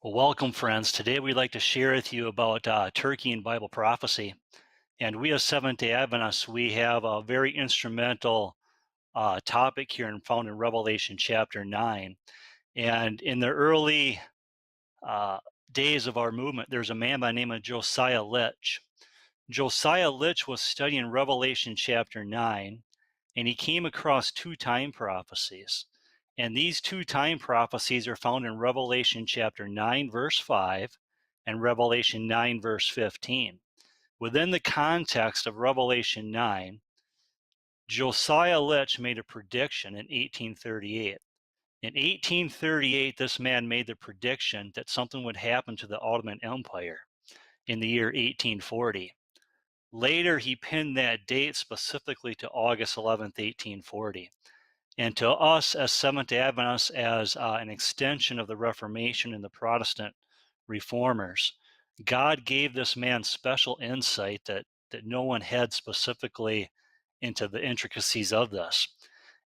Well, welcome, friends. Today we'd like to share with you about Turkey and Bible prophecy. And we as Seventh-day Adventists, we have a very instrumental topic here and found in Revelation chapter 9. And in the early uh, days of our movement, there's a man by the name of Josiah Litch. Josiah Litch was studying Revelation chapter 9, and he came across two time prophecies. And these two time prophecies are found in Revelation chapter 9, verse 5, and Revelation 9, verse 15. Within the context of Revelation 9, Josiah Litch made a prediction in 1838. In 1838, this man made the prediction that something would happen to the Ottoman Empire in the year 1840. Later, he pinned that date specifically to August 11th, 1840. And to us as Seventh-day Adventists, as an extension of the Reformation and the Protestant reformers, God gave this man special insight that no one had specifically into the intricacies of this.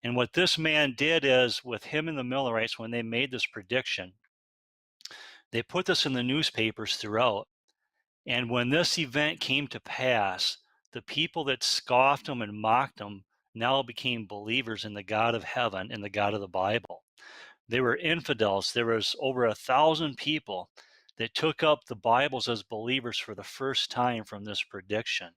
And what this man did is, with him and the Millerites, when they made this prediction, they put this in the newspapers throughout. And when this event came to pass, the people that scoffed him and mocked him now became believers in the God of heaven and the God of the Bible. They were infidels. There was over 1,000 people that took up the Bibles as believers for the first time from this prediction.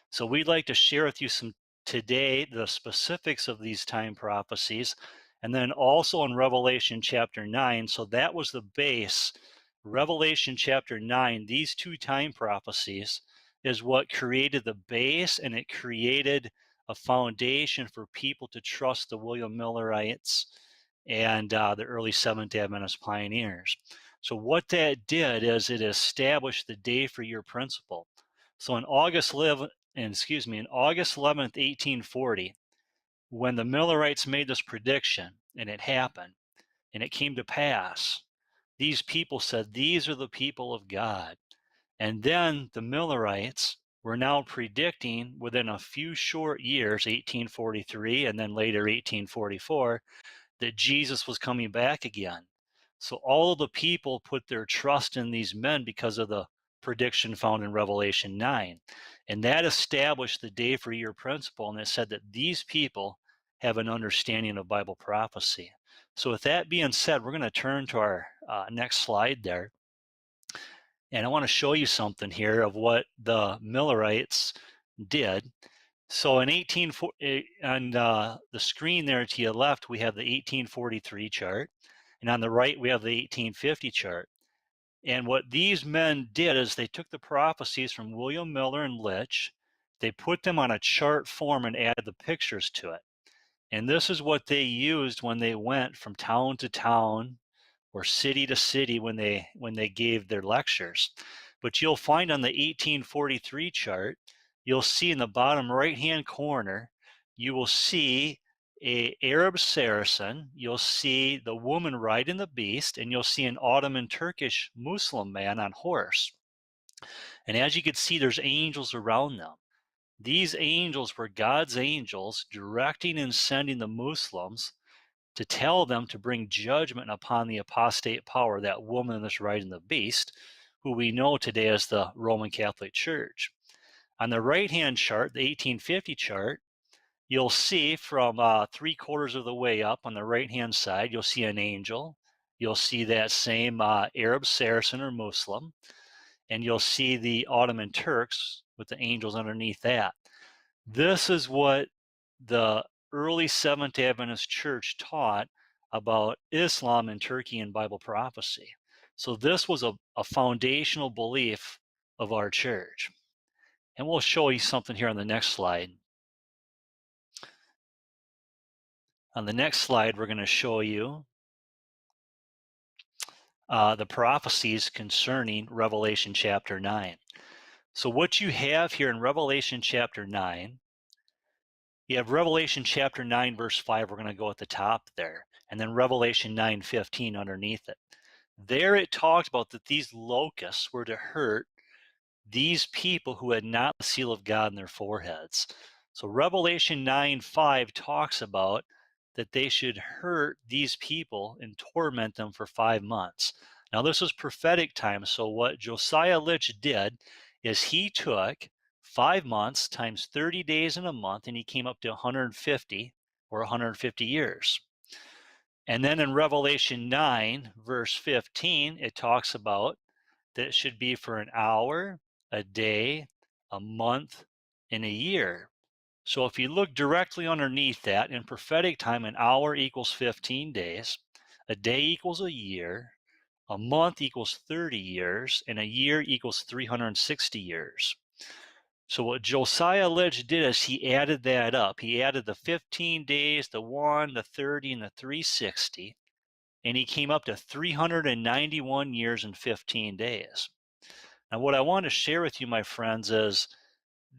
So we'd like to share with you some today the specifics of these time prophecies, and then also in Revelation chapter 9. So that was the base. Revelation chapter 9, these two time prophecies is what created the base, and it created a foundation for people to trust the William Millerites and the early Seventh-day Adventist pioneers. So what that did is it established the day for year principle. So in August 11th, in August 11th, 1840, when the Millerites made this prediction, and it happened, and it came to pass, these people said, these are the people of God. And then the Millerites were now predicting within a few short years, 1843 and then later 1844, that Jesus was coming back again. So all of the people put their trust in these men because of the prediction found in Revelation 9. And that established the day for year principle, and it said that these people have an understanding of Bible prophecy. So with that being said, we're going to turn to our next slide there. And I want to show you something here of what the Millerites did. So in on the screen there to your left, we have the 1843 chart, and on the right we have the 1850 chart. And what these men did is they took the prophecies from William Miller and Litch, they put them on a chart form and added the pictures to it. And this is what they used when they went from town to town or city to city when they gave their lectures. But you'll find on the 1843 chart, you'll see in the bottom right hand corner, you will see a Arab Saracen, you'll see the woman riding the beast, and you'll see an Ottoman Turkish Muslim man on horse. And as you can see, there's angels around them. These angels were God's angels directing and sending the Muslims to tell them to bring judgment upon the apostate power, that woman that's riding the beast, who we know today as the Roman Catholic Church. On the right-hand chart, the 1850 chart, you'll see from 3/4 of the way up on the right-hand side, you'll see an angel. You'll see that same Arab Saracen or Muslim, and you'll see the Ottoman Turks with the angels underneath that. This is what the early Seventh-day Adventist Church taught about Islam and Turkey and Bible prophecy. So this was a foundational belief of our church. And we'll show you something here on the next slide. On the next slide, we're going to show you the prophecies concerning Revelation chapter 9. So what you have here in Revelation chapter 9, you have Revelation chapter 9, verse 5. We're going to go at the top there. And then Revelation 9:15 underneath it. There it talked about that these locusts were to hurt these people who had not the seal of God in their foreheads. So Revelation 9:5 talks about that they should hurt these people and torment them for 5 months. Now, this was prophetic time. So, what Josiah Litch did is he took 5 months times 30 days in a month, and he came up to 150 or 150 years. And then in Revelation 9, verse 15, it talks about that it should be for an hour, a day, a month, and a year. So if you look directly underneath that, in prophetic time, an hour equals 15 days, a day equals a year, a month equals 30 years, and a year equals 360 years. So what Josiah Litch did is he added that up. He added the 15 days, the 1, the 30, and the 360, and he came up to 391 years and 15 days. Now, what I want to share with you, my friends, is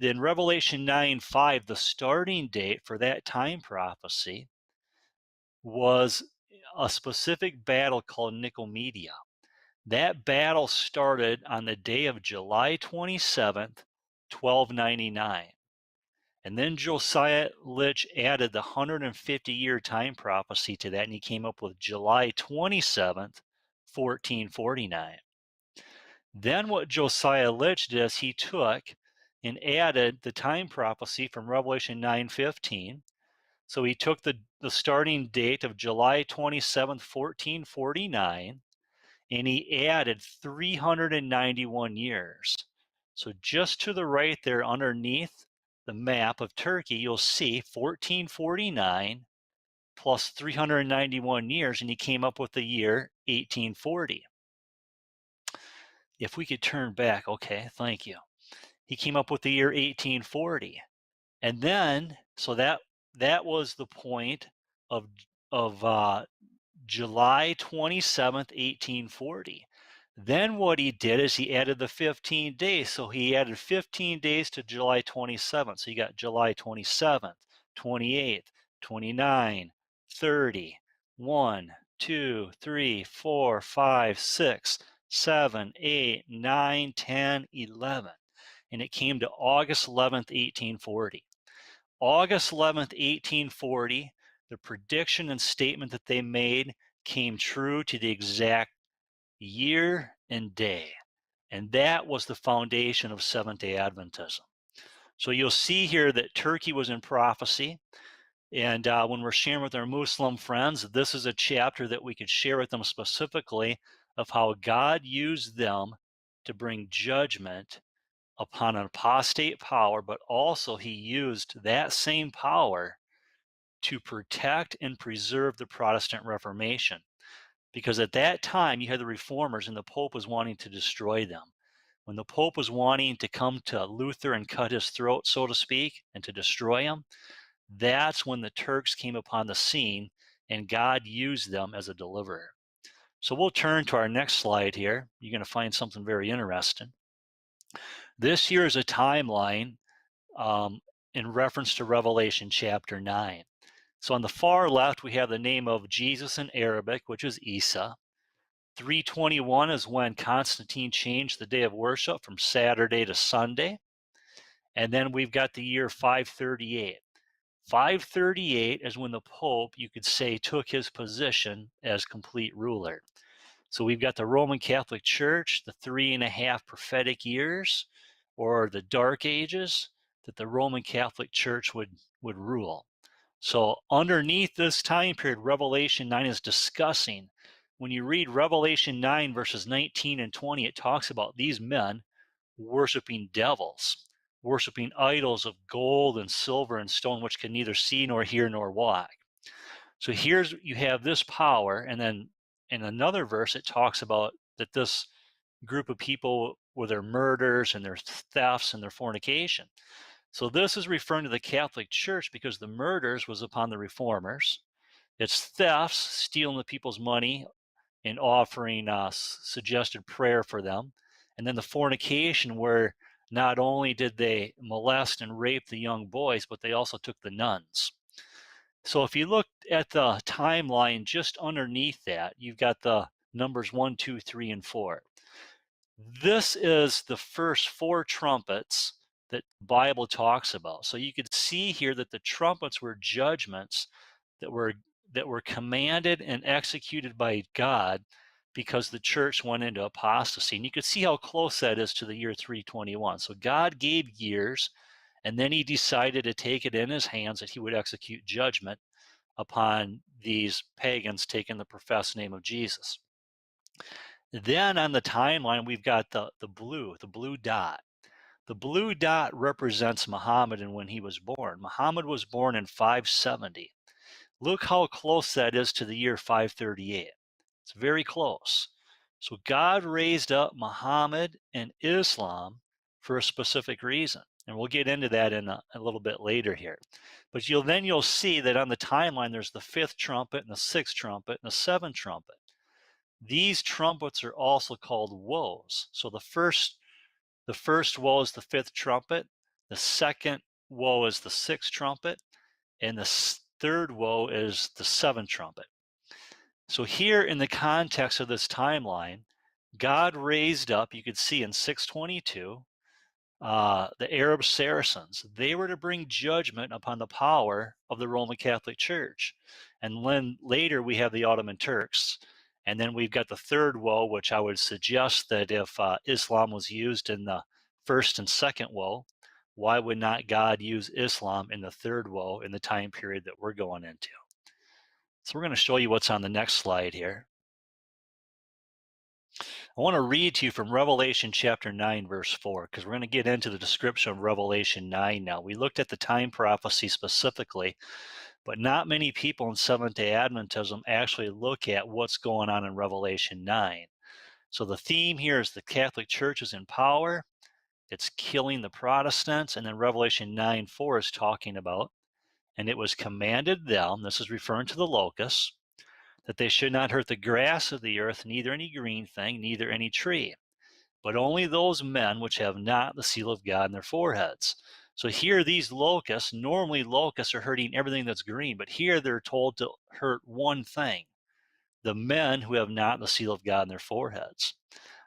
in Revelation 9:5, the starting date for that time prophecy was a specific battle called Nicomedia. That battle started on the day of July 27th, 1299. And then Josiah Litch added the 150-year time prophecy to that, and he came up with July 27th, 1449. Then what Josiah Litch did is he took and added the time prophecy from Revelation 9:15. So he took the starting date of July 27th, 1449, and he added 391 years. So just to the right there underneath the map of Turkey, you'll see 1449 plus 391 years, and he came up with the year 1840. If we could turn back, okay, thank you. He came up with the year 1840. And then, so that was the point of July 27th, 1840. Then what he did is he added the 15 days. So he added 15 days to July 27th. So you got July 27th, 28th, 29, 30, 1, 2, 3, 4, 5, 6, 7, 8, 9, 10, 11. And it came to August 11th, 1840. August 11th, 1840, the prediction and statement that they made came true to the exact year and day. And that was the foundation of Seventh-day Adventism. So you'll see here that Turkey was in prophecy. And when we're sharing with our Muslim friends, this is a chapter that we could share with them specifically of how God used them to bring judgment upon an apostate power, but also he used that same power to protect and preserve the Protestant Reformation. Because at that time, you had the reformers, and the Pope was wanting to destroy them. When the Pope was wanting to come to Luther and cut his throat, so to speak, and to destroy him, that's when the Turks came upon the scene, and God used them as a deliverer. So we'll turn to our next slide here. You're going to find something very interesting. This here is a timeline in reference to Revelation chapter 9. So on the far left, we have the name of Jesus in Arabic, which is Isa. 321 is when Constantine changed the day of worship from Saturday to Sunday. And then we've got the year 538. 538 is when the Pope, you could say, took his position as complete ruler. So we've got the Roman Catholic Church, the 3.5 prophetic years, or the Dark Ages, that the Roman Catholic Church would rule. So underneath this time period, Revelation 9 is discussing. When you read Revelation 9 verses 19 and 20, it talks about these men worshiping devils, worshiping idols of gold and silver and stone, which can neither see nor hear nor walk. So here's, you have this power, and then in another verse it talks about that this group of people with their murders and their thefts and their fornication. So this is referring to the Catholic Church because the murders was upon the reformers. It's thefts, stealing the people's money and offering suggested prayer for them. And then the fornication, where not only did they molest and rape the young boys, but they also took the nuns. So if you look at the timeline just underneath that, you've got the numbers 1, 2, 3, and 4. This is the first 4 trumpets that the Bible talks about. So you could see here that the trumpets were judgments that were commanded and executed by God because the church went into apostasy. And you can see how close that is to the year 321. So God gave years, and then he decided to take it in his hands that he would execute judgment upon these pagans taking the professed name of Jesus. Then on the timeline, we've got the blue dot. The blue dot represents Muhammad and when he was born. Muhammad was born in 570. Look how close that is to the year 538. It's very close. So God raised up Muhammad and Islam for a specific reason. And we'll get into that in a little bit later here. But you'll see that on the timeline, there's the fifth trumpet and the sixth trumpet and the seventh trumpet. These trumpets are also called woes. So the first woe is the fifth trumpet, the second woe is the sixth trumpet, and the third woe is the seventh trumpet. So here in the context of this timeline, God raised up, you could see in 622, the Arab Saracens. They were to bring judgment upon the power of the Roman Catholic Church. And then later we have the Ottoman Turks. And then we've got the third woe, which I would suggest that if Islam was used in the first and second woe, why would not God use Islam in the third woe in the time period that we're going into? So we're going to show you what's on the next slide here. I want to read to you from Revelation chapter 9, verse 4, because we're going to get into the description of Revelation 9 now. We looked at the time prophecy specifically, but not many people in Seventh-day Adventism actually look at what's going on in Revelation 9. So the theme here is the Catholic Church is in power. It's killing the Protestants. And then Revelation 9:4 is talking about, and it was commanded them, this is referring to the locusts, that they should not hurt the grass of the earth, neither any green thing, neither any tree, but only those men which have not the seal of God in their foreheads. So here these locusts, normally locusts are hurting everything that's green, but here they're told to hurt one thing, the men who have not the seal of God in their foreheads.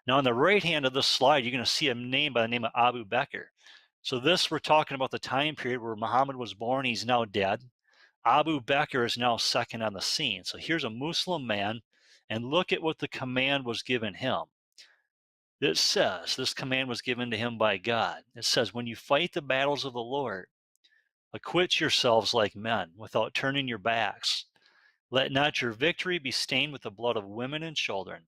Now on the right hand of this slide, you're going to see a name by the name of Abu Bakr. So this, we're talking about the time period where Muhammad was born. He's now dead. Abu Bakr is now second on the scene. So here's a Muslim man, and look at what the command was given him. It says, this command was given to him by God. It says, when you fight the battles of the Lord, acquit yourselves like men, without turning your backs. Let not your victory be stained with the blood of women and children.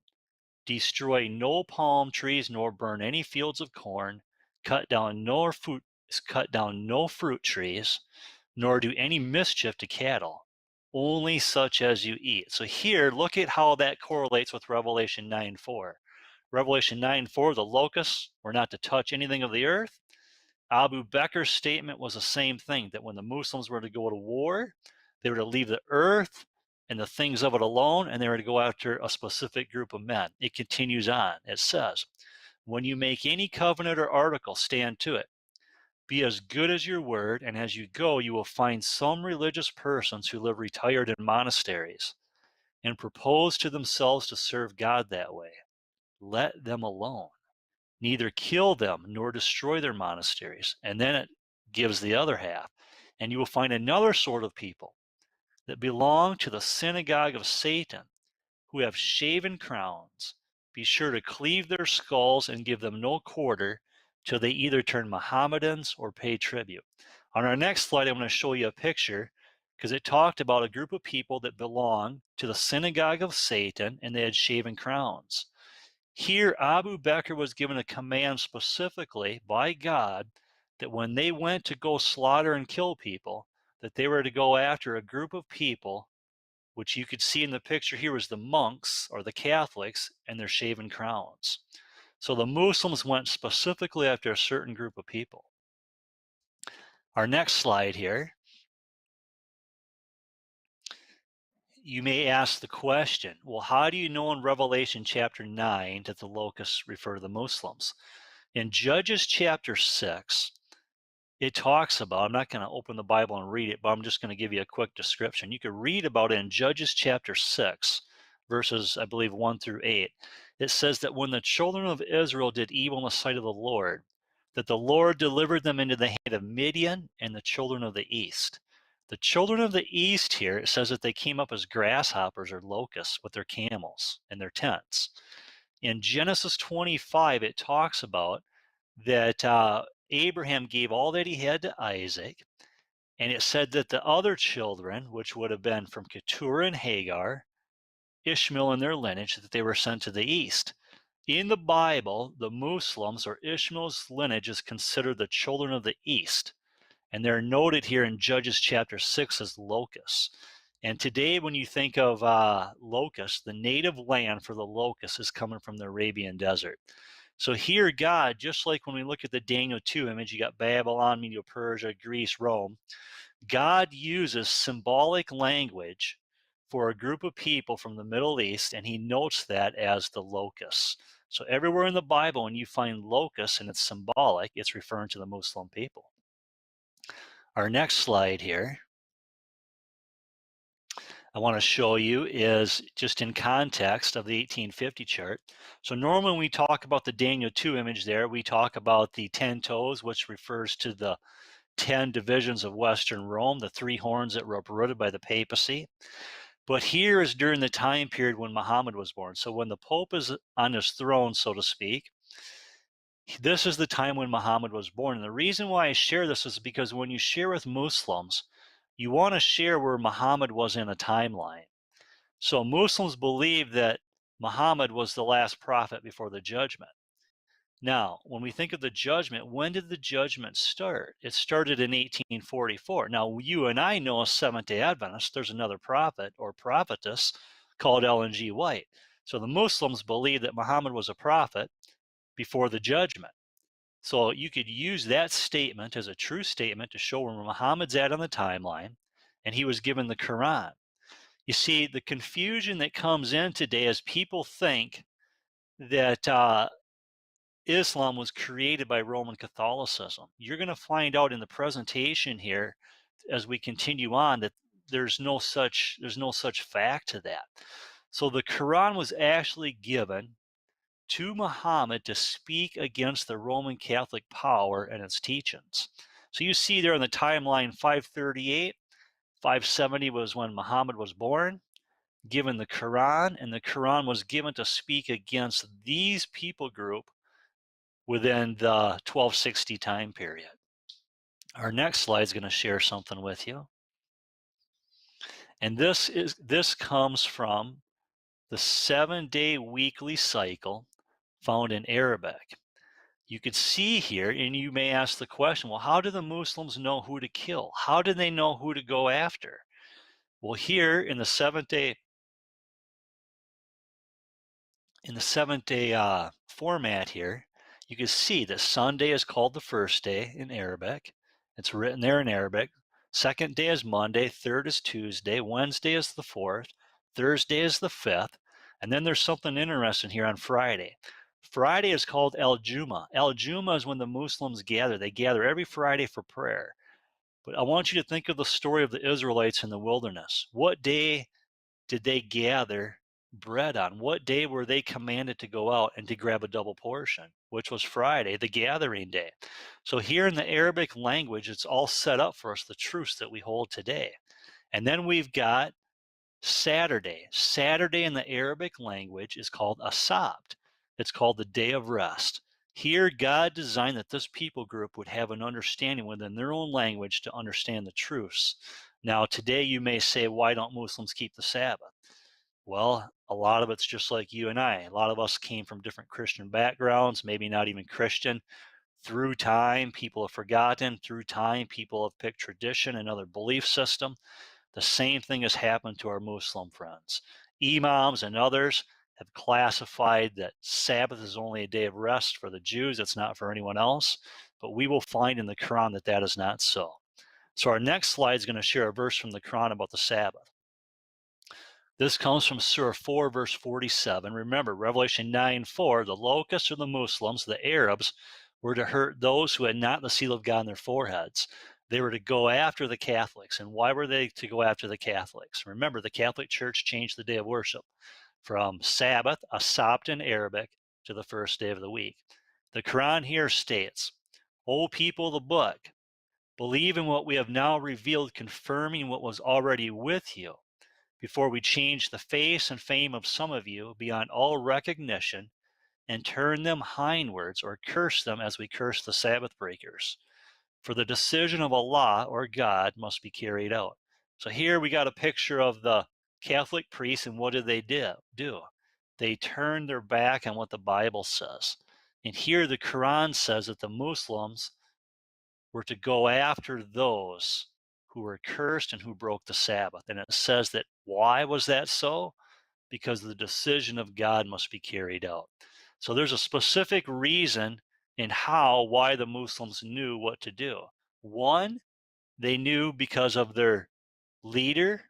Destroy no palm trees, nor burn any fields of corn. Cut down no fruit trees, nor do any mischief to cattle, only such as you eat. So here, look at how that correlates with Revelation 9:4. Revelation 9:4, the locusts were not to touch anything of the earth. Abu Bakr's statement was the same thing, that when the Muslims were to go to war, they were to leave the earth and the things of it alone, and they were to go after a specific group of men. It continues on. It says, when you make any covenant or article, stand to it. Be as good as your word, and as you go, you will find some religious persons who live retired in monasteries and propose to themselves to serve God that way. Let them alone. Neither kill them nor destroy their monasteries. And then it gives the other half. And you will find another sort of people that belong to the synagogue of Satan, who have shaven crowns. Be sure to cleave their skulls and give them no quarter till they either turn Mohammedans or pay tribute. On our next slide, I'm going to show you a picture because it talked about a group of people that belong to the synagogue of Satan and they had shaven crowns. Here, Abu Bakr was given a command specifically by God that when they went to go slaughter and kill people, that they were to go after a group of people, which you could see in the picture here was the monks or the Catholics and their shaven crowns. So the Muslims went specifically after a certain group of people. Our next slide here, you may ask the question, well, how do you know in Revelation chapter 9 that the locusts refer to the Muslims? In Judges chapter 6, it talks about, I'm not going to open the Bible and read it, but I'm just going to give you a quick description. You can read about it in Judges chapter 6, verses, I believe, 1 through 8. It says that when the children of Israel did evil in the sight of the Lord, that the Lord delivered them into the hand of Midian and the children of the east. The children of the east here, it says that they came up as grasshoppers or locusts with their camels and their tents. In Genesis 25, it talks about that Abraham gave all that he had to Isaac, and it said that the other children, which would have been from Keturah and Hagar, Ishmael and their lineage, that they were sent to the east. In the Bible, the Muslims or Ishmael's lineage is considered the children of the east, and they're noted here in Judges chapter 6 as locusts. And today, when you think of locusts, the native land for the locust is coming from the Arabian desert. So here, God, just like when we look at the Daniel 2 image, you got Babylon, Medo-Persia, Greece, Rome. God uses symbolic language for a group of people from the Middle East, and he notes that as the locusts. So everywhere in the Bible, when you find locusts and it's symbolic, it's referring to the Muslim people. Our next slide here I want to show you is just in context of the 1850 chart. So normally when we talk about the Daniel 2 image there, we talk about the 10 toes, which refers to the 10 divisions of Western Rome, the 3 horns that were uprooted by the papacy. But here is during the time period when Muhammad was born. So when the Pope is on his throne, so to speak, this is the time when Muhammad was born. And the reason why I share this is because when you share with Muslims, you want to share where Muhammad was in a timeline. So Muslims believe that Muhammad was the last prophet before the judgment. Now, when we think of the judgment, when did the judgment start? It started in 1844. Now, you and I know as Seventh-day Adventists, there's another prophet or prophetess called Ellen G. White. So the Muslims believe that Muhammad was a prophet before the judgment. So you could use that statement as a true statement to show where Muhammad's at on the timeline, and he was given the Quran. You see, the confusion that comes in today is people think that Islam was created by Roman Catholicism. You're going to find out in the presentation here as we continue on that there's no such fact to that. So the Quran was actually given to Muhammad to speak against the Roman Catholic power and its teachings. So you see there on the timeline 538, 570 was when Muhammad was born, given the Quran, and the Quran was given to speak against these people group within the 1260 time period. Our next slide is going to share something with you. And this comes from the 7-day weekly cycle found in Arabic. You could see here, and you may ask the question, well, how do the Muslims know who to kill? How do they know who to go after? Well, here in the seventh day format here, you can see that Sunday is called the first day in Arabic. It's written there in Arabic. Second day is Monday, third is Tuesday, Wednesday is the fourth, Thursday is the fifth, and then there's something interesting here on Friday. Friday is called El Juma. El Juma is when the Muslims gather. They gather every Friday for prayer. But I want you to think of the story of the Israelites in the wilderness. What day did they gather bread on? What day were they commanded to go out and to grab a double portion, which was Friday, the gathering day? So here in the Arabic language, it's all set up for us, the truths that we hold today. And then we've got Saturday. Saturday in the Arabic language is called Asabt. It's called the day of rest. Here, God designed that this people group would have an understanding within their own language to understand the truths. Now, today you may say, why don't Muslims keep the Sabbath? Well, a lot of it's just like you and I. A lot of us came from different Christian backgrounds, maybe not even Christian. Through time, people have forgotten. Through time, people have picked tradition and other belief system. The same thing has happened to our Muslim friends. Imams and others have classified that Sabbath is only a day of rest for the Jews. It's not for anyone else. But we will find in the Quran that that is not so. So our next slide is going to share a verse from the Quran about the Sabbath. This comes from Surah 4, verse 47. Remember, Revelation 9:4, the locusts or the Muslims, the Arabs, were to hurt those who had not the seal of God on their foreheads. They were to go after the Catholics. And why were they to go after the Catholics? Remember, the Catholic Church changed the day of worship from Sabbath, a Sabt in Arabic, to the first day of the week. The Quran here states, O people of the book, Believe in what we have now revealed, confirming what was already with you, before we change the face and fame of some of you beyond all recognition and turn them hindwards or curse them as we curse the Sabbath breakers. For the decision of Allah or God must be carried out. So here we got a picture of the Catholic priests, and what did they do? They turned their back on what the Bible says. And here the Quran says that the Muslims were to go after those who were cursed and who broke the Sabbath. And it says that why was that so? Because the decision of God must be carried out. So there's a specific reason in why the Muslims knew what to do. One, they knew because of their leader,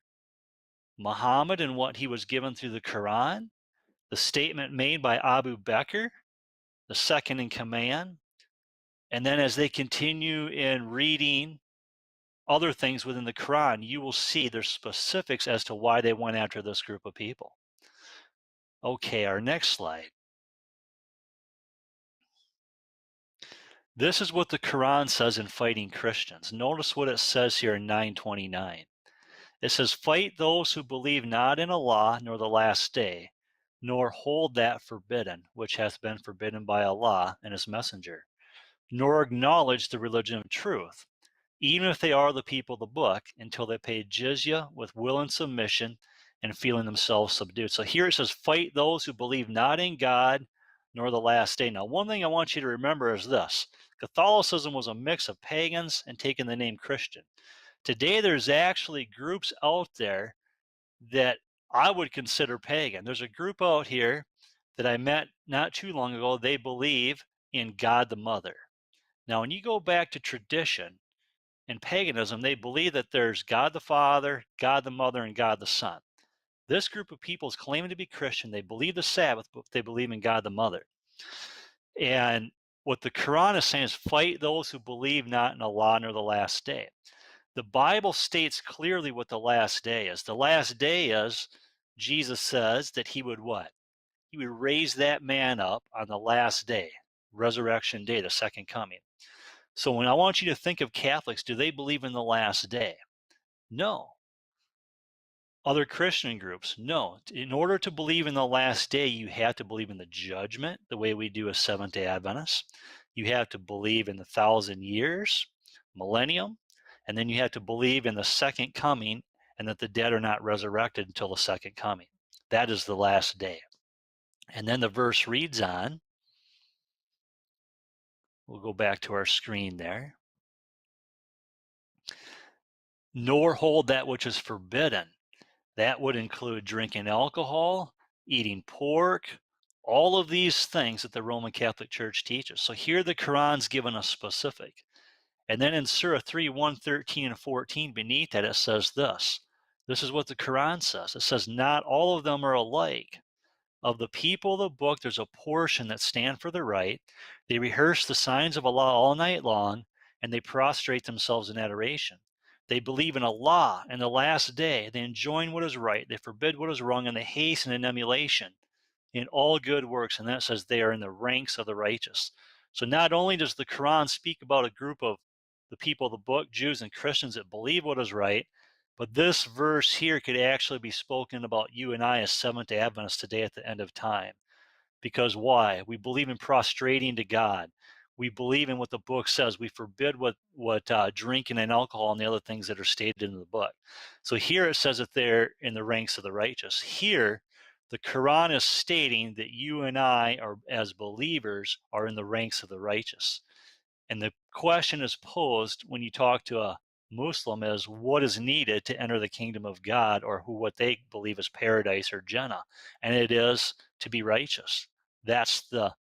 Muhammad, and what he was given through the Quran, the statement made by Abu Bakr, the second in command. And then as they continue in reading other things within the Quran, you will see there's specifics as to why they went after this group of people. Okay, our next slide. This is what the Quran says in fighting Christians. Notice what it says here in 929. It says, fight those who believe not in Allah nor the last day, nor hold that forbidden, which hath been forbidden by Allah and his messenger, nor acknowledge the religion of truth, even if they are the people of the book, until they pay jizya with will and submission and feeling themselves subdued. So here it says, fight those who believe not in God nor the last day. Now, one thing I want you to remember is this. Catholicism was a mix of pagans and taking the name Christian. Today, there's actually groups out there that I would consider pagan. There's a group out here that I met not too long ago. They believe in God the Mother. Now, when you go back to tradition, in paganism, they believe that there's God the Father, God the Mother, and God the Son. This group of people is claiming to be Christian. They believe the Sabbath, but they believe in God the Mother. And what the Quran is saying is fight those who believe not in Allah nor the last day. The Bible states clearly what the last day is. The last day is, Jesus says that he would what? He would raise that man up on the last day, resurrection day, the second coming. So when I want you to think of Catholics, do they believe in the last day? No. Other Christian groups? No. In order to believe in the last day, you have to believe in the judgment, the way we do as Seventh-day Adventists. You have to believe in the 1,000 years, millennium, and then you have to believe in the second coming and that the dead are not resurrected until the second coming. That is the last day. And then the verse reads on. We'll go back to our screen there. Nor hold that which is forbidden. That would include drinking alcohol, eating pork, all of these things that the Roman Catholic Church teaches. So here the Quran's given us specific. And then in Surah 3, 1, 13, and 14, beneath that, it says this. This is what the Quran says. It says, not all of them are alike. Of the people of the book, there's a portion that stand for the right. They rehearse the signs of Allah all night long, and they prostrate themselves in adoration. They believe in Allah and the last day. They enjoin what is right. They forbid what is wrong, and they hasten in emulation in all good works. And that says they are in the ranks of the righteous. So not only does the Quran speak about a group of the people of the book, Jews and Christians that believe what is right, but this verse here could actually be spoken about you and I as Seventh-day Adventists today at the end of time. Because why? We believe in prostrating to God. We believe in what the book says. We forbid what drinking and alcohol and the other things that are stated in the book. So here it says that they're in the ranks of the righteous. Here, the Quran is stating that you and I, are, as believers, are in the ranks of the righteous. And the question is posed when you talk to a Muslim is what is needed to enter the kingdom of God, or what they believe is paradise or Jannah, and it is to be righteous. That's the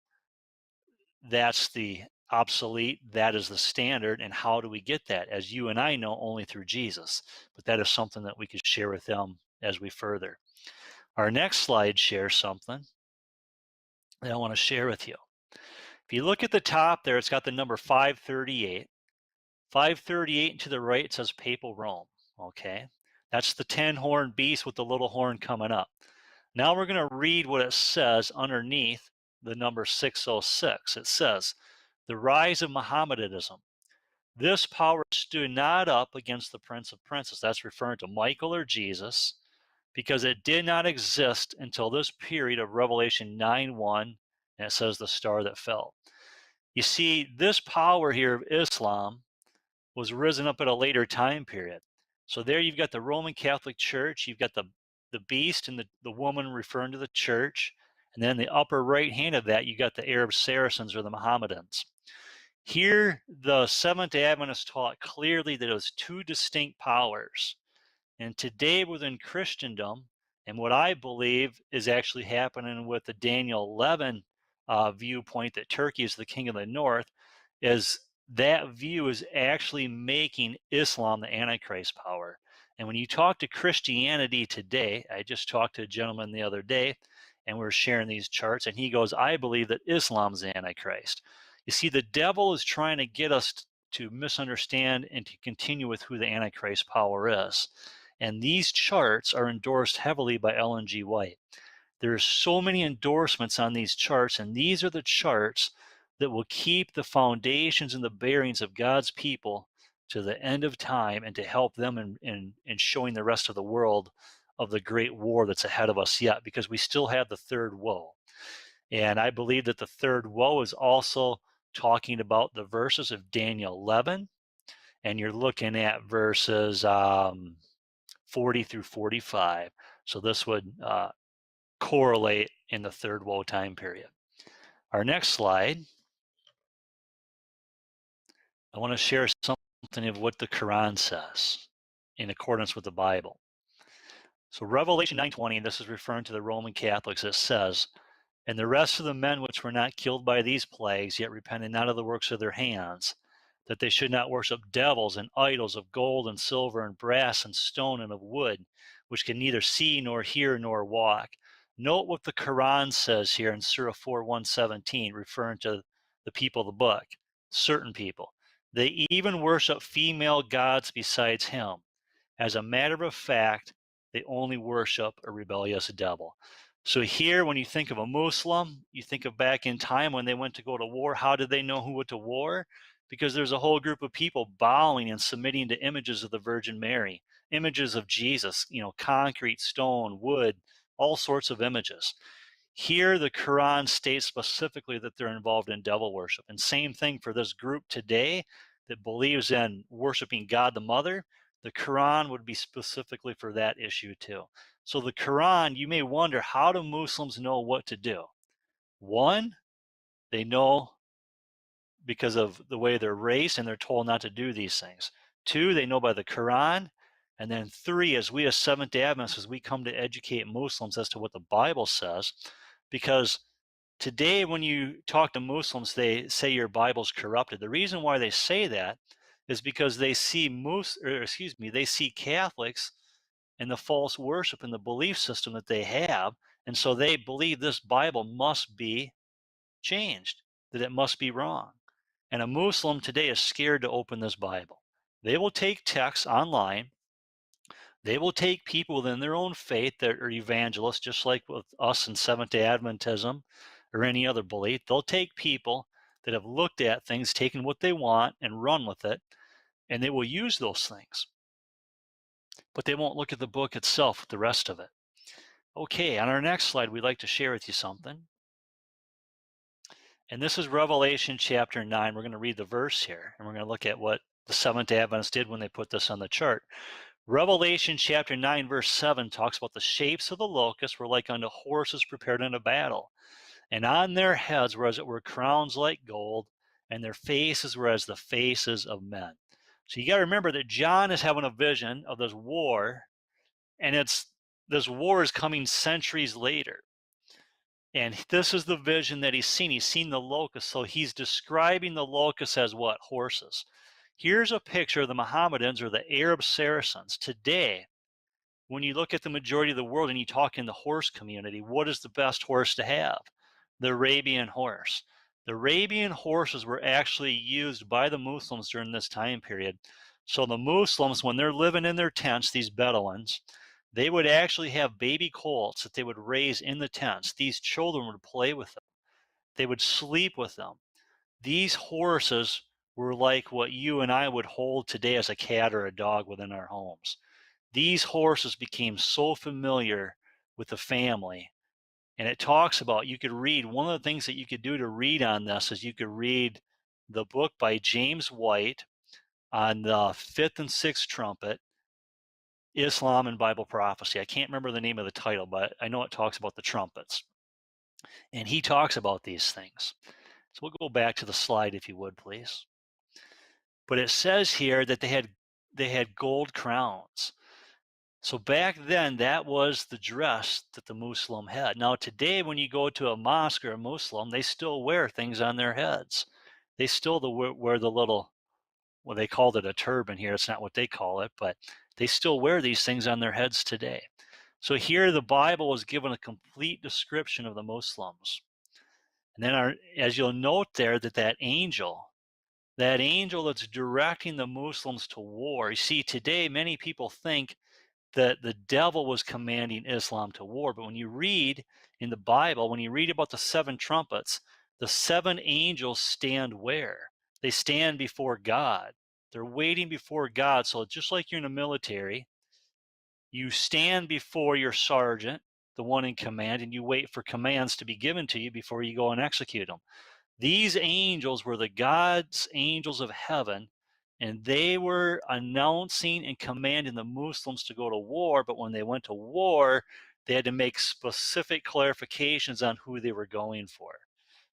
obsolete, that is the standard. And how do we get that? As you and I know, only through Jesus. But that is something that we could share with them as we further. Our next slide shares something that I want to share with you. If you look at the top there, it's got the number 538. 538 and to the right, it says Papal Rome, okay? That's the 10-horned beast with the little horn coming up. Now we're going to read what it says underneath the number 606. It says, the rise of Mohammedanism. This power stood not up against the Prince of Princes. That's referring to Michael or Jesus, because it did not exist until this period of Revelation 9:1, and it says the star that fell. You see, this power here of Islam was risen up at a later time period. So there you've got the Roman Catholic Church, you've got the beast and the woman referring to the church, and then the upper right hand of that, you got the Arab Saracens or the Mohammedans. Here, the Seventh-day Adventists taught clearly that it was two distinct powers. And today within Christendom, and what I believe is actually happening with the Daniel 11 viewpoint that Turkey is the king of the north, is that view is actually making Islam the Antichrist power. And when you talk to Christianity today, I just talked to a gentleman the other day, and we are sharing these charts, and he goes, I believe that Islam's the Antichrist. You see, the devil is trying to get us to misunderstand and to continue with who the Antichrist power is. And these charts are endorsed heavily by Ellen G. White. There's so many endorsements on these charts, and these are the charts that will keep the foundations and the bearings of God's people to the end of time and to help them in showing the rest of the world of the great war that's ahead of us yet, because we still have the third woe. And I believe that the third woe is also talking about the verses of Daniel 11, and you're looking at verses 40 through 45. So this would correlate in the third woe time period. Our next slide, I want to share something of what the Quran says in accordance with the Bible. So Revelation 9:20, this is referring to the Roman Catholics, it says, and the rest of the men which were not killed by these plagues, yet repented not of the works of their hands, that they should not worship devils and idols of gold and silver and brass and stone and of wood, which can neither see nor hear nor walk. Note what the Quran says here in Surah 4:117, referring to the people of the book, certain people. They even worship female gods besides him. As a matter of fact, they only worship a rebellious devil. So here, when you think of a Muslim, you think of back in time when they went to go to war. How did they know who went to war? Because there's a whole group of people bowing and submitting to images of the Virgin Mary, images of Jesus, concrete, stone, wood, all sorts of images. Here, the Quran states specifically that they're involved in devil worship. And same thing for this group today that believes in worshiping God the Mother. The Quran would be specifically for that issue too. So the Quran, you may wonder, how do Muslims know what to do? One, they know because of the way they're raised and they're told not to do these things. Two, they know by the Quran. And then three, as we as Seventh-day Adventists, as we come to educate Muslims as to what the Bible says, because today when you talk to Muslims, they say your Bible's corrupted. The reason why they say that is because they see they see Catholics and the false worship and the belief system that they have, and so they believe this Bible must be changed, that it must be wrong. And a Muslim today is scared to open this Bible. They will take texts online. They will take people within their own faith that are evangelists, just like with us in Seventh-day Adventism or any other belief. They'll take people that have looked at things, taken what they want, and run with it, and they will use those things. But they won't look at the book itself, the rest of it. Okay, on our next slide, we'd like to share with you something. And this is Revelation chapter 9. We're going to read the verse here, and we're going to look at what the Seventh-day Adventists did when they put this on the chart. Revelation chapter 9, verse 7 talks about the shapes of the locusts were like unto horses prepared unto battle. And on their heads were as it were crowns like gold, and their faces were as the faces of men. So you got to remember that John is having a vision of this war, and this war is coming centuries later. And this is the vision that he's seen. He's seen the locusts. So he's describing the locusts as what? Horses. Here's a picture of the Mohammedans or the Arab Saracens. Today, when you look at the majority of the world and you talk in the horse community, what is the best horse to have? The Arabian horse. The Arabian horses were actually used by the Muslims during this time period. So the Muslims, when they're living in their tents, these Bedouins, they would actually have baby colts that they would raise in the tents. These children would play with them. They would sleep with them. These horses were like what you and I would hold today as a cat or a dog within our homes. These horses became so familiar with the family. And it talks about, you could read, one of the things that you could do to read on this is you could read the book by James White on the fifth and sixth trumpet, Islam and Bible prophecy. I can't remember the name of the title, but I know it talks about the trumpets. And he talks about these things. So we'll go back to the slide if you would, please. But it says here that they had gold crowns. So back then, that was the dress that the Muslim had. Now today, when you go to a mosque or a Muslim, they still wear things on their heads. They still wear the little, well, they called it a turban here. It's not what they call it, but they still wear these things on their heads today. So here the Bible is given a complete description of the Muslims. And then as you'll note there, that angel that's directing the Muslims to war. You see, today many people think that the devil was commanding Islam to war. But when you read in the Bible, when you read about the seven trumpets, the seven angels stand where? They stand before God. They're waiting before God. So just like you're in the military, you stand before your sergeant, the one in command, and you wait for commands to be given to you before you go and execute them. These angels were the God's angels of heaven, and they were announcing and commanding the Muslims to go to war. But when they went to war, they had to make specific clarifications on who they were going for.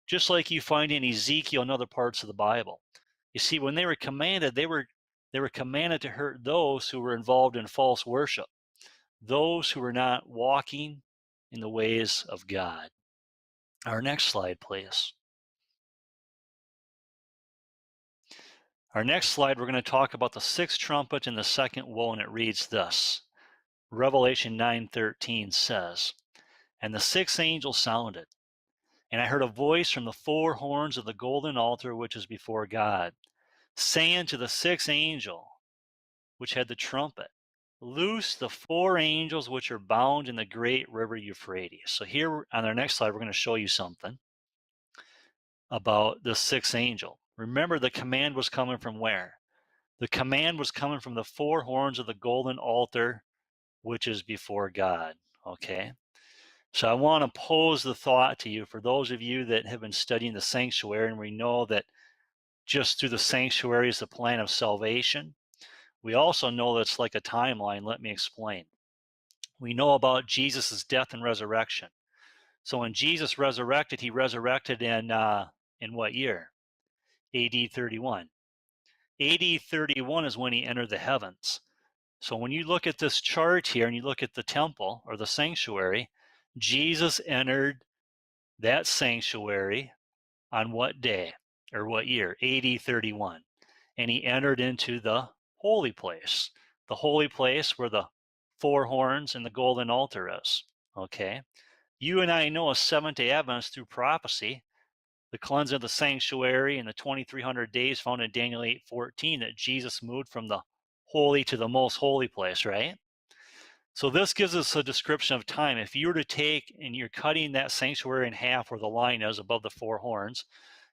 Just like you find in Ezekiel and other parts of the Bible. You see, when they were commanded, they were commanded to hurt those who were involved in false worship, those who were not walking in the ways of God. Our next slide, please. Our next slide, we're going to talk about the sixth trumpet and the second woe, and it reads this. Revelation 9:13 says, "And the sixth angel sounded, and I heard a voice from the four horns of the golden altar which is before God, saying to the sixth angel which had the trumpet, loose the four angels which are bound in the great river Euphrates." So here on our next slide, we're going to show you something about the sixth angel. Remember, the command was coming from where? The command was coming from the four horns of the golden altar, which is before God. Okay? So I want to pose the thought to you, for those of you that have been studying the sanctuary, and we know that just through the sanctuary is the plan of salvation. We also know that it's like a timeline. Let me explain. We know about Jesus' death and resurrection. So when Jesus resurrected, he resurrected in what year? AD 31. AD 31 is when he entered the heavens. So when you look at this chart here and you look at the temple or the sanctuary, Jesus entered that sanctuary on what day or what year? AD 31. And he entered into the holy place where the four horns and the golden altar is. Okay? You and I know as Seventh-day Adventists through prophecy, the cleansing of the sanctuary and the 2300 days found in Daniel 8:14, that Jesus moved from the holy to the most holy place, right? So this gives us a description of time. If you were to take and you're cutting that sanctuary in half where the line is above the four horns,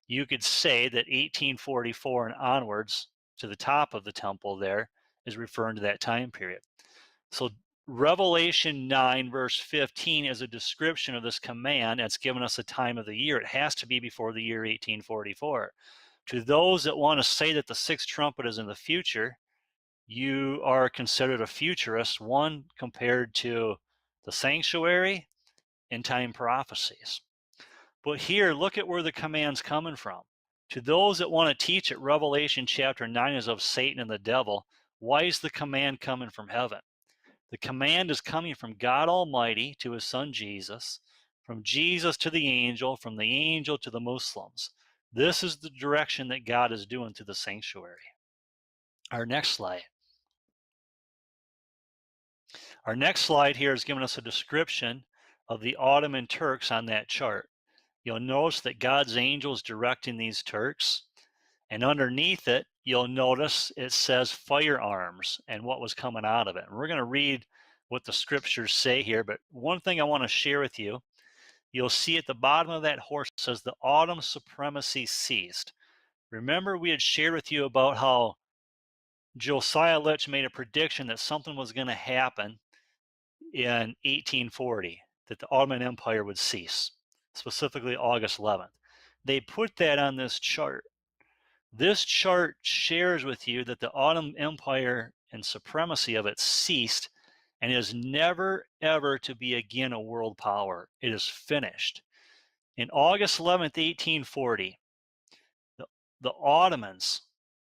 you could say that 1844 and onwards to the top of the temple there is referring to that time period. So Revelation 9 verse 15 is a description of this command that's given us a time of the year. It has to be before the year 1844. To those that want to say that the sixth trumpet is in the future, you are considered a futurist, one, compared to the sanctuary and time prophecies. But here, look at where the command's coming from. To those that want to teach that Revelation chapter 9 is of Satan and the devil, why is the command coming from heaven? The command is coming from God Almighty to his son Jesus, from Jesus to the angel, from the angel to the Muslims. This is the direction that God is doing to the sanctuary. Our next slide. Our next slide here is giving us a description of the Ottoman Turks on that chart. You'll notice that God's angel is directing these Turks, and underneath it, you'll notice it says firearms and what was coming out of it. And we're going to read what the scriptures say here, but one thing I want to share with you, you'll see at the bottom of that horse says the autumn supremacy ceased. Remember, we had shared with you about how Josiah Litch made a prediction that something was going to happen in 1840, that the Ottoman Empire would cease, specifically August 11th. They put that on this chart. This chart shares with you that the Ottoman Empire and supremacy of it ceased and is never, ever to be again a world power. It is finished. In August 11th, 1840, the Ottomans,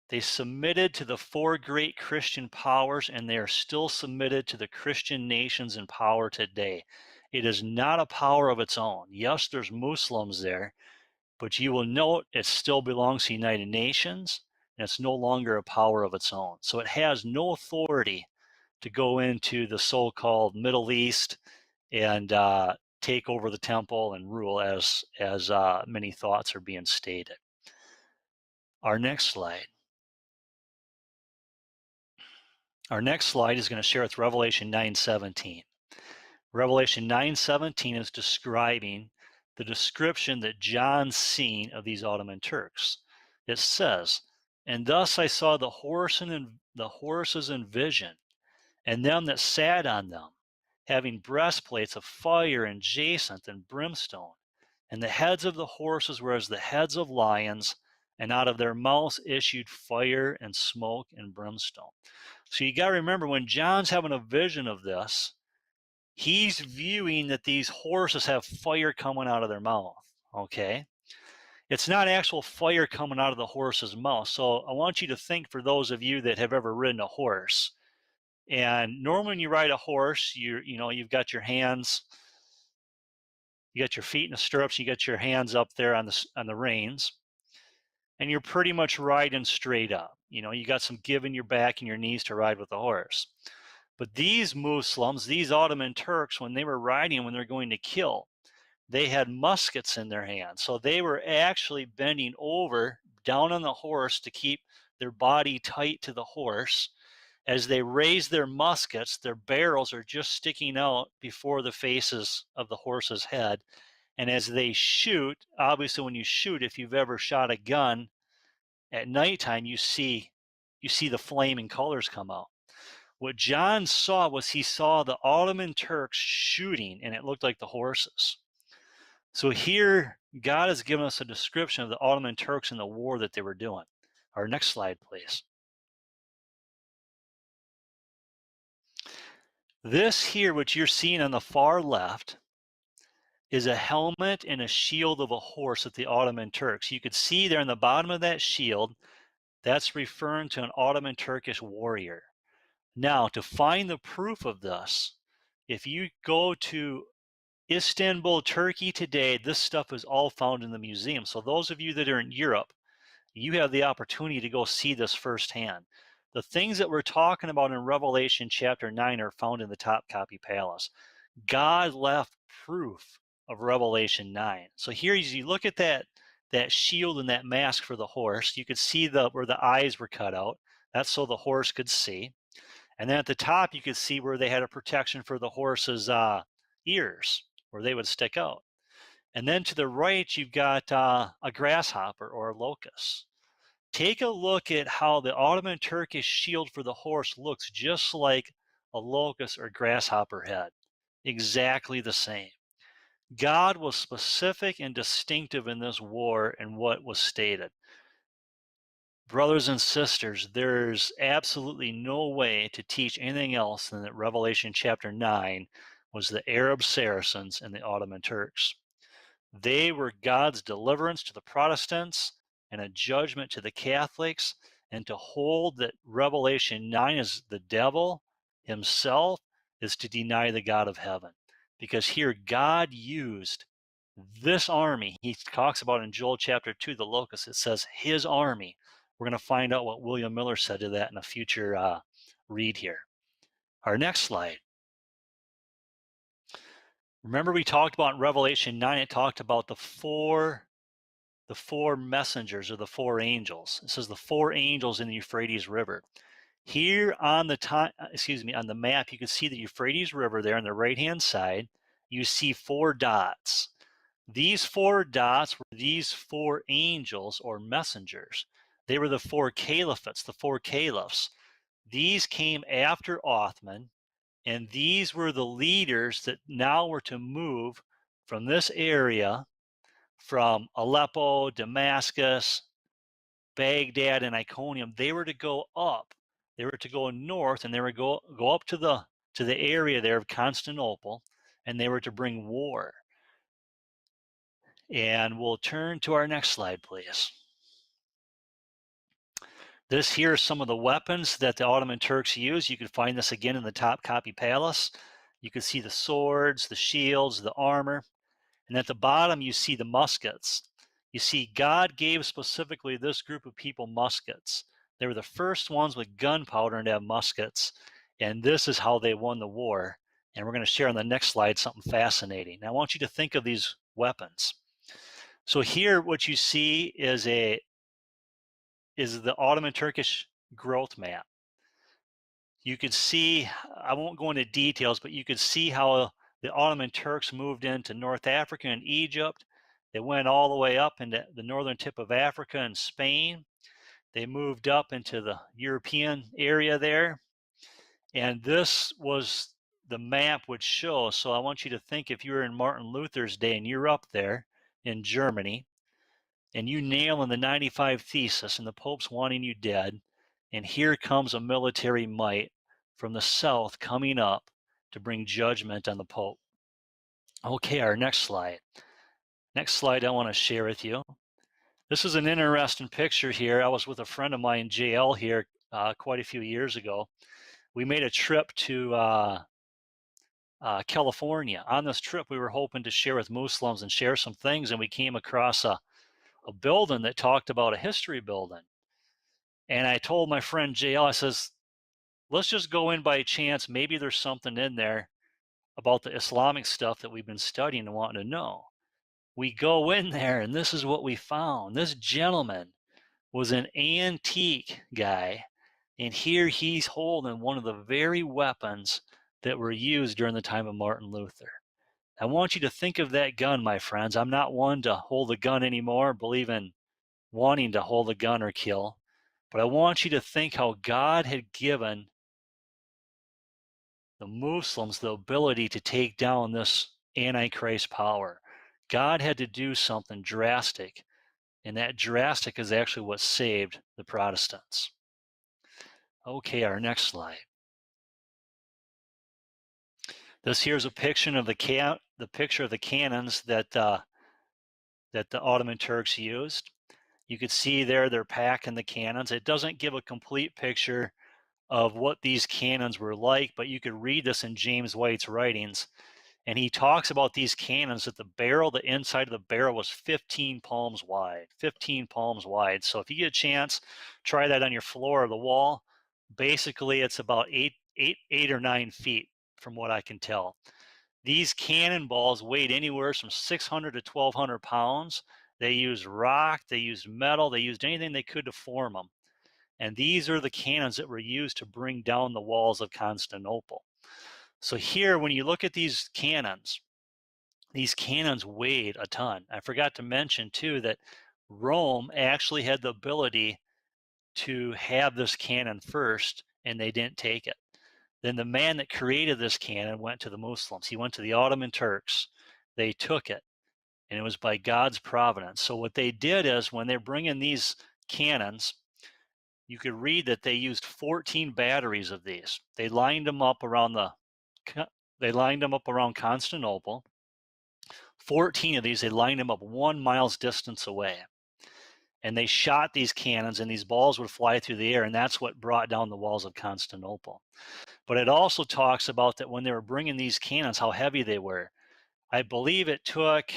they submitted to the four great Christian powers, and they are still submitted to the Christian nations in power today. It is not a power of its own. Yes, there's Muslims there, but you will note it still belongs to the United Nations, and it's no longer a power of its own. So it has no authority to go into the so-called Middle East and take over the temple and rule as many thoughts are being stated. Our next slide. Our next slide is going to share with Revelation 9:17. Revelation 9:17 is describing the description that John's seen of these Ottoman Turks. It says, "And thus I saw the horses in vision, and them that sat on them, having breastplates of fire and jacinth and brimstone, and the heads of the horses were as the heads of lions, and out of their mouths issued fire and smoke and brimstone." So you got to remember, when John's having a vision of this, he's viewing that these horses have fire coming out of their mouth, okay? It's not actual fire coming out of the horse's mouth. So I want you to think, for those of you that have ever ridden a horse, and normally when you ride a horse, you've got your hands, you got your feet in the stirrups, you got your hands up there on the reins, and you're pretty much riding straight up. You got some give in your back and your knees to ride with the horse. But these Muslims, these Ottoman Turks, when they were riding, when they're going to kill, they had muskets in their hands. So they were actually bending over down on the horse to keep their body tight to the horse. As they raise their muskets, their barrels are just sticking out before the faces of the horse's head. And as they shoot, obviously when you shoot, if you've ever shot a gun at nighttime, you see the flaming colors come out. What John saw was, he saw the Ottoman Turks shooting, and it looked like the horses. So here, God has given us a description of the Ottoman Turks and the war that they were doing. Our next slide, please. This here, what you're seeing on the far left, is a helmet and a shield of a horse of the Ottoman Turks. You could see there in the bottom of that shield, that's referring to an Ottoman Turkish warrior. Now, to find the proof of this, if you go to Istanbul, Turkey today, this stuff is all found in the museum. So those of you that are in Europe, you have the opportunity to go see this firsthand. The things that we're talking about in Revelation chapter 9 are found in the Topkapi Palace. God left proof of Revelation 9. So here, as you look at that shield and that mask for the horse, you could see where the eyes were cut out. That's so the horse could see. And then at the top, you could see where they had a protection for the horse's ears, where they would stick out. And then to the right, you've got a grasshopper or a locust. Take a look at how the Ottoman Turkish shield for the horse looks just like a locust or grasshopper head. Exactly the same. God was specific and distinctive in this war and what was stated. Brothers and sisters, there's absolutely no way to teach anything else than that Revelation chapter 9 was the Arab Saracens and the Ottoman Turks. They were God's deliverance to the Protestants and a judgment to the Catholics, and to hold that Revelation 9 is the devil himself is to deny the God of heaven. Because here God used this army. He talks about in Joel chapter 2, the Locust, it says his army. We're going to find out what William Miller said to that in a future read here. Our next slide. Remember, we talked about in Revelation 9, it talked about the four messengers, or the four angels. It says the four angels in the Euphrates River. Here on the map, you can see the Euphrates River there on the right-hand side. You see four dots. These four dots were these four angels or messengers. They were the four caliphates, the four caliphs. These came after Othman, and these were the leaders that now were to move from this area, from Aleppo, Damascus, Baghdad, and Iconium. They were to go up. They were to go north, and they were to go up to the area there of Constantinople, and they were to bring war. And we'll turn to our next slide, please. This here is some of the weapons that the Ottoman Turks use. You can find this again in the Topkapi Palace. You can see the swords, the shields, the armor, and at the bottom you see the muskets. You see, God gave specifically this group of people muskets. They were the first ones with gunpowder and to have muskets, and this is how they won the war. And we're going to share on the next slide something fascinating. Now, I want you to think of these weapons. So here, what you see is the Ottoman Turkish growth map. You could see, I won't go into details, but you could see how the Ottoman Turks moved into North Africa and Egypt. They went all the way up into the northern tip of Africa and Spain. They moved up into the European area there. And this was the map would show. So I want you to think, if you were in Martin Luther's day and you're up there in Germany, and you nail in the 95 Thesis and the Pope's wanting you dead, and here comes a military might from the south coming up to bring judgment on the Pope. Okay, our next slide. Next slide I want to share with you. This is an interesting picture here. I was with a friend of mine, JL, here quite a few years ago. We made a trip to California. On this trip, we were hoping to share with Muslims and share some things, and we came across a building that talked about a history building. And I told my friend JL, I says, let's just go in by chance. Maybe there's something in there about the Islamic stuff that we've been studying and wanting to know. We go in there, and this is what we found. This gentleman was an antique guy, and here he's holding one of the very weapons that were used during the time of Martin Luther. I want you to think of that gun, my friends. I'm not one to hold a gun anymore, believe in wanting to hold a gun or kill. But I want you to think how God had given the Muslims the ability to take down this Antichrist power. God had to do something drastic, and that drastic is actually what saved the Protestants. Okay, our next slide. This here's a picture of the cannons that the Ottoman Turks used. You can see there they're packing the cannons. It doesn't give a complete picture of what these cannons were like, but you could read this in James White's writings. And he talks about these cannons that the inside of the barrel was 15 palms wide, 15 palms wide. So if you get a chance, try that on your floor or the wall. Basically, it's about eight or 9 feet from what I can tell. These cannonballs weighed anywhere from 600 to 1,200 pounds. They used rock, they used metal, they used anything they could to form them. And these are the cannons that were used to bring down the walls of Constantinople. So here, when you look at these cannons weighed a ton. I forgot to mention, too, that Rome actually had the ability to have this cannon first, and they didn't take it. Then the man that created this cannon went to the Muslims. He went to the Ottoman Turks. They took it, and it was by God's providence. So what they did is, when they're bringing these cannons, you could read that they used 14 batteries of these. They lined them up around Constantinople. 14 of these, they lined them up 1 mile's distance away. And they shot these cannons, and these balls would fly through the air, and that's what brought down the walls of Constantinople. But it also talks about that when they were bringing these cannons, how heavy they were. I believe it took,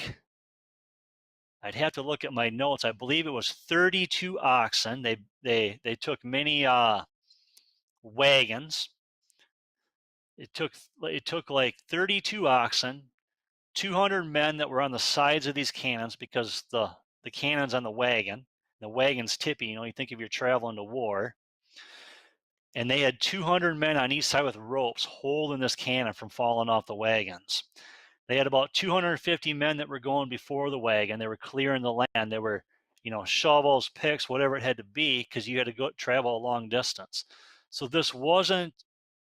I'd have to look at my notes, I believe it was 32 oxen. They took many wagons. It took like 32 oxen, 200 men that were on the sides of these cannons, because the cannon's on the wagon's tippy, you think if you're traveling to war. And they had 200 men on each side with ropes holding this cannon from falling off the wagons. They had about 250 men that were going before the wagon. They were clearing the land. They were shovels, picks, whatever it had to be, because you had to go travel a long distance. So this wasn't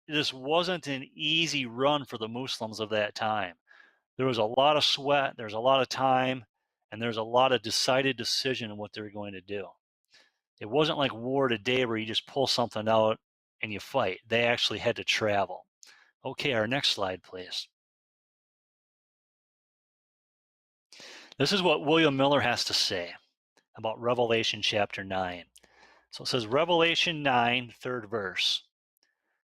an easy run for the Muslims of that time. There was a lot of sweat, there's a lot of time, and there's a lot of decided decision in what they were going to do. It wasn't like war today where you just pull something out and you fight. They actually had to travel. Okay, our next slide, please. This is what William Miller has to say about Revelation chapter 9. So it says, Revelation 9, third verse.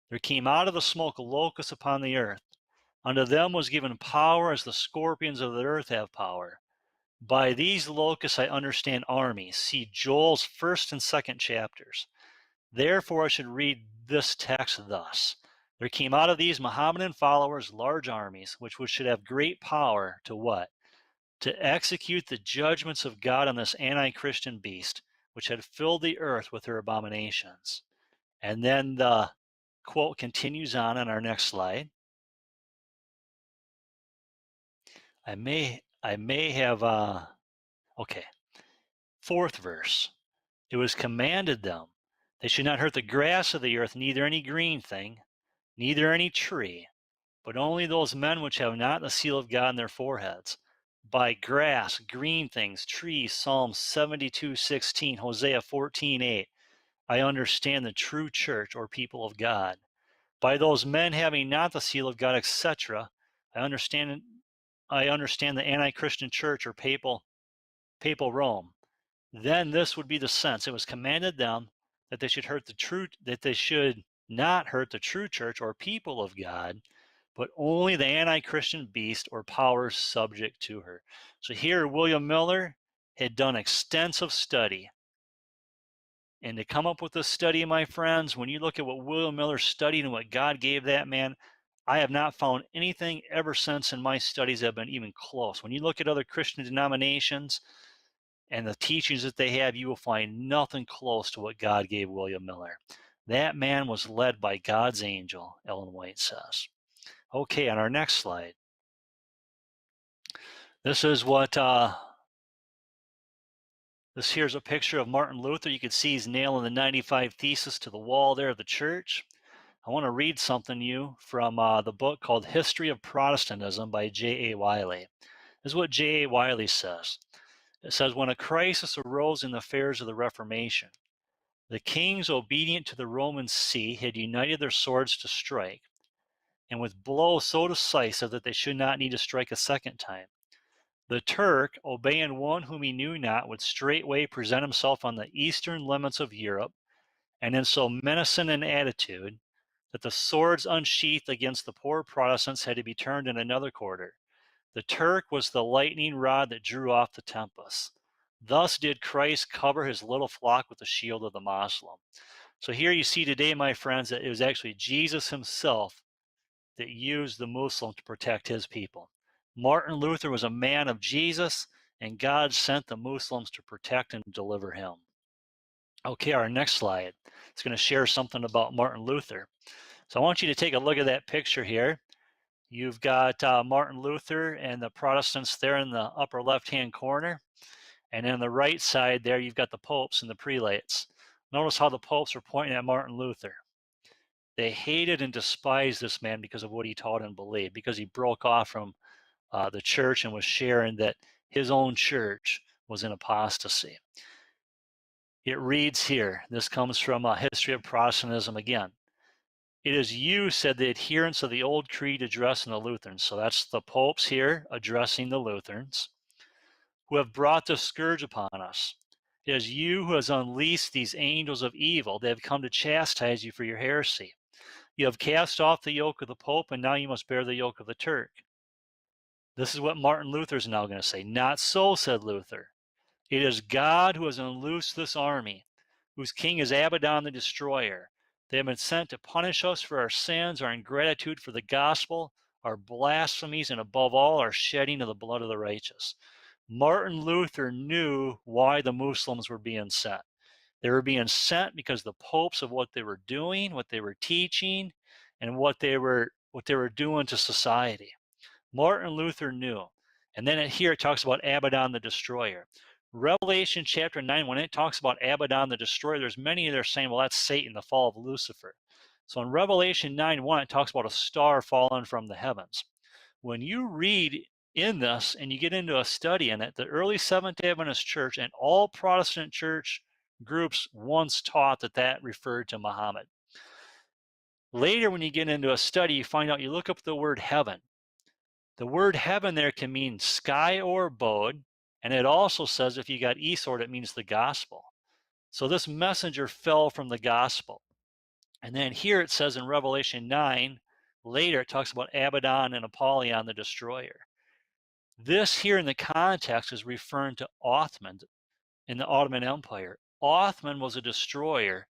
There came out of the smoke a locust upon the earth. Unto them was given power as the scorpions of the earth have power. By these locusts I understand armies. See Joel's first and second chapters. Therefore I should read this text thus. There came out of these Mohammedan followers large armies, which should have great power to what? To execute the judgments of God on this anti-Christian beast, which had filled the earth with her abominations. And then the quote continues on our next slide. I may have, okay, fourth verse. It was commanded them, they should not hurt the grass of the earth, neither any green thing, neither any tree, but only those men which have not the seal of God in their foreheads. By grass, green things, trees, Psalm 72:16, Hosea 14:8, I understand the true church or people of God. By those men having not the seal of God, etc., I understand the anti-Christian church or papal Rome. Then this would be the sense. It was commanded them that they should not hurt the true church or people of God, but only the anti-Christian beast or powers subject to her. So here William Miller had done extensive study. And to come up with this study, my friends, when you look at what William Miller studied and what God gave that man, I have not found anything ever since in my studies that have been even close. When you look at other Christian denominations and the teachings that they have, you will find nothing close to what God gave William Miller. That man was led by God's angel, Ellen White says. Okay, on our next slide. This is what, this here's a picture of Martin Luther. You can see he's nailing the 95 Theses to the wall there of the church. I want to read something to you from the book called History of Protestantism by J.A. Wiley. This is what J.A. Wiley says. It says, when a crisis arose in the affairs of the Reformation, the kings obedient to the Roman see had united their swords to strike, and with blows so decisive that they should not need to strike a second time. The Turk, obeying one whom he knew not, would straightway present himself on the eastern limits of Europe, and in so menacing an attitude that the swords unsheathed against the poor Protestants had to be turned in another quarter. The Turk was the lightning rod that drew off the tempest. Thus did Christ cover his little flock with the shield of the Moslem. So here you see today, my friends, that it was actually Jesus himself that used the Muslim to protect his people. Martin Luther was a man of Jesus, and God sent the Muslims to protect and deliver him. Okay, our next slide is going to share something about Martin Luther. So I want you to take a look at that picture here. You've got Martin Luther and the Protestants there in the upper left-hand corner. And on the right side there, you've got the popes and the prelates. Notice how the popes are pointing at Martin Luther. They hated and despised this man because of what he taught and believed, because he broke off from the church and was sharing that his own church was in apostasy. It reads here, this comes from a History of Protestantism again. It is you, said the adherents of the old creed addressing the Lutherans. So that's the popes here addressing the Lutherans, who have brought this scourge upon us. It is you who has unleashed these angels of evil. They have come to chastise you for your heresy. You have cast off the yoke of the Pope, and now you must bear the yoke of the Turk. This is what Martin Luther is now going to say. Not so, said Luther. It is God who has unloosed this army, whose king is Abaddon the destroyer. They have been sent to punish us for our sins, our ingratitude for the gospel, our blasphemies, and above all, our shedding of the blood of the righteous. Martin Luther knew why the Muslims were being sent. They were being sent because the popes of what they were doing, what they were teaching, and what they were doing to society. Martin Luther knew. And then here it talks about Abaddon the destroyer. Revelation chapter 9, when it talks about Abaddon the destroyer, there's many that are saying, well, that's Satan, the fall of Lucifer. So in Revelation 9:1, it talks about a star falling from the heavens. When you read in this and you get into a study in it, the early Seventh-day Adventist church and all Protestant church groups once taught that that referred to Muhammad. Later, when you get into a study, you find out, you look up the word heaven. The word heaven there can mean sky or abode, and it also says if you got esort, it means the gospel. So this messenger fell from the gospel. And then here it says in Revelation 9, later it talks about Abaddon and Apollyon the destroyer. This here in the context is referring to Othman in the Ottoman Empire. Othman was a destroyer.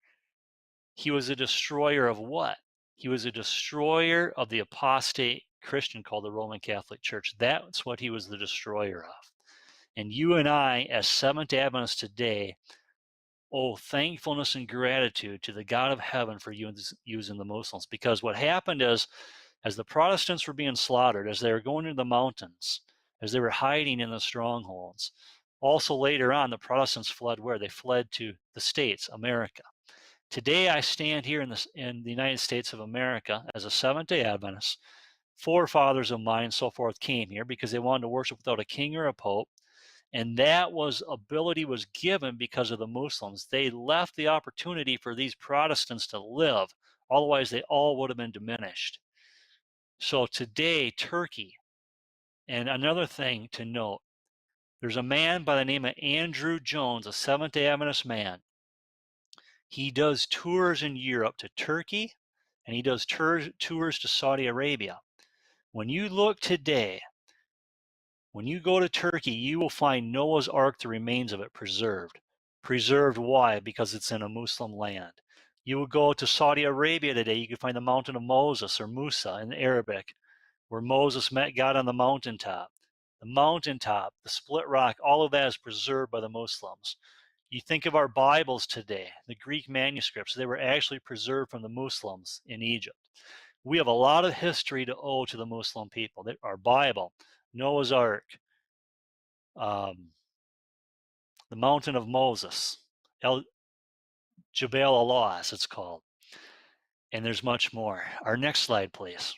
He was a destroyer of what? He was a destroyer of the apostate Christian called the Roman Catholic Church. That's what he was the destroyer of. And you and I, as Seventh-day Adventists today, owe thankfulness and gratitude to the God of heaven for using the Muslims. Because what happened is, as the Protestants were being slaughtered, as they were going into the mountains, as they were hiding in the strongholds, also later on, the Protestants fled where? They fled to the States, America. Today, I stand here in the United States of America as a Seventh-day Adventist. Forefathers of mine and so forth came here because they wanted to worship without a king or a pope. And that ability was given because of the Muslims. They left the opportunity for these Protestants to live. Otherwise, they all would have been diminished. So today, Turkey, and another thing to note, there's a man by the name of Andrew Jones, a Seventh-day Adventist man. He does tours in Europe to Turkey, and he does tours to Saudi Arabia. When you look today, when you go to Turkey, you will find Noah's Ark, the remains of it, preserved. Preserved why? Because it's in a Muslim land. You will go to Saudi Arabia today, you can find the mountain of Moses, or Musa in Arabic, where Moses met God on the mountaintop. The mountaintop, the split rock, all of that is preserved by the Muslims. You think of our Bibles today, the Greek manuscripts, they were actually preserved from the Muslims in Egypt. We have a lot of history to owe to the Muslim people. Our Bible, Noah's Ark, the Mountain of Moses, Jebel Allah, as it's called. And there's much more. Our next slide, please.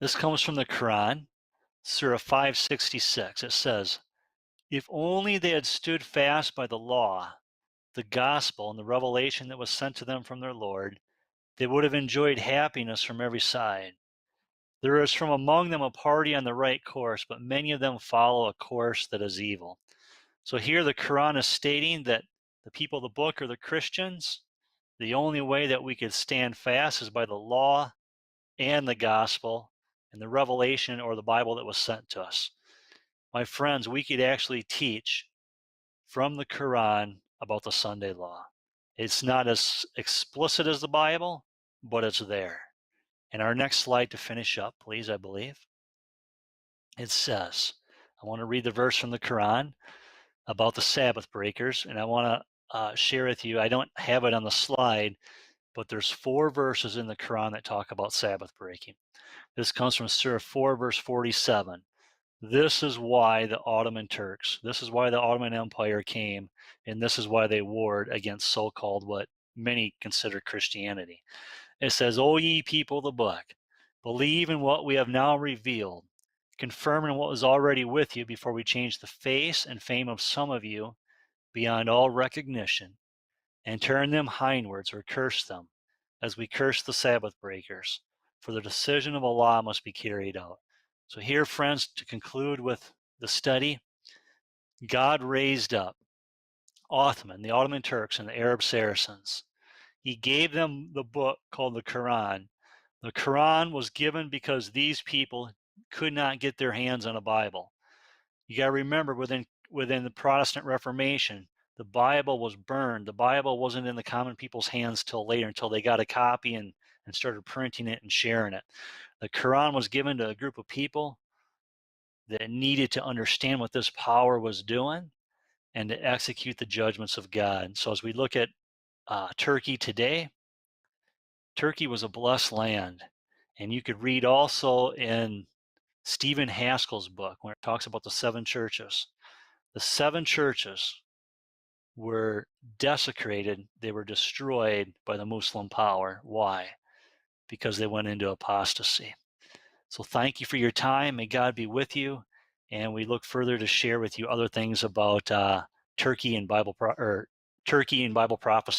This comes from the Quran, Surah 566. It says, if only they had stood fast by the law, the gospel, and the revelation that was sent to them from their Lord, they would have enjoyed happiness from every side. There is from among them a party on the right course, but many of them follow a course that is evil. So here the Quran is stating that the people of the book are the Christians. The only way that we could stand fast is by the law and the gospel and the revelation or the Bible that was sent to us. My friends, we could actually teach from the Quran about the Sunday law. It's not as explicit as the Bible, but it's there. And our next slide to finish up, please, I believe. It says, I want to read the verse from the Quran about the Sabbath breakers, and I want to share with you, I don't have it on the slide, but there's 4 verses in the Quran that talk about Sabbath breaking. This comes from Surah 4, verse 47. This is why the Ottoman Turks, this is why the Ottoman Empire came, and this is why they warred against so-called what many consider Christianity. It says, O ye people of the book, believe in what we have now revealed, confirming what was already with you before we changed the face and fame of some of you beyond all recognition, and turn them hindwards or curse them, as we curse the Sabbath breakers, for the decision of Allah must be carried out. So here, friends, to conclude with the study, God raised up Ottoman, the Ottoman Turks, and the Arab Saracens. He gave them the book called the Quran. The Quran was given because these people could not get their hands on a Bible. You got to remember, within the Protestant Reformation, the Bible was burned. The Bible wasn't in the common people's hands till later, until they got a copy and started printing it and sharing it. The Quran was given to a group of people that needed to understand what this power was doing and to execute the judgments of God. So as we look at Turkey today, Turkey was a blessed land. And you could read also in Stephen Haskell's book, where it talks about the 7 churches. The 7 churches were desecrated, they were destroyed by the Muslim power. Why? Because they went into apostasy. So thank you for your time. May God be with you. And we look further to share with you other things about Turkey and Bible prophecy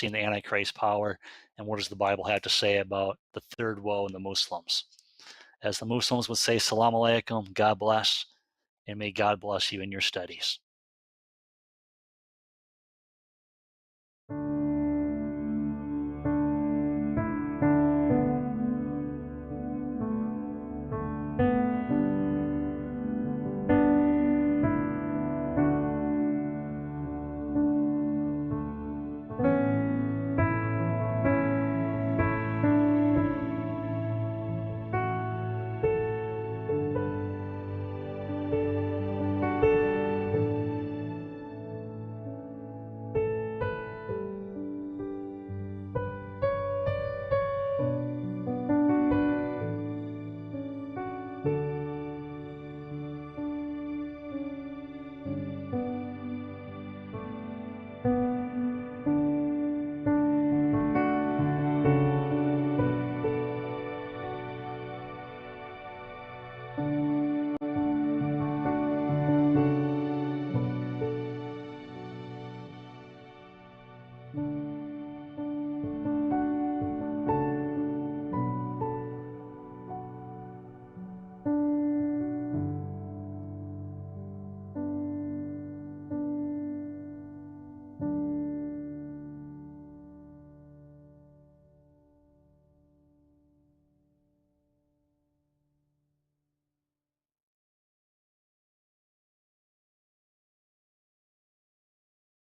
and the Antichrist power, and what does the Bible have to say about the third woe and the Muslims. As the Muslims would say, Salam alaikum, God bless, and may God bless you in your studies.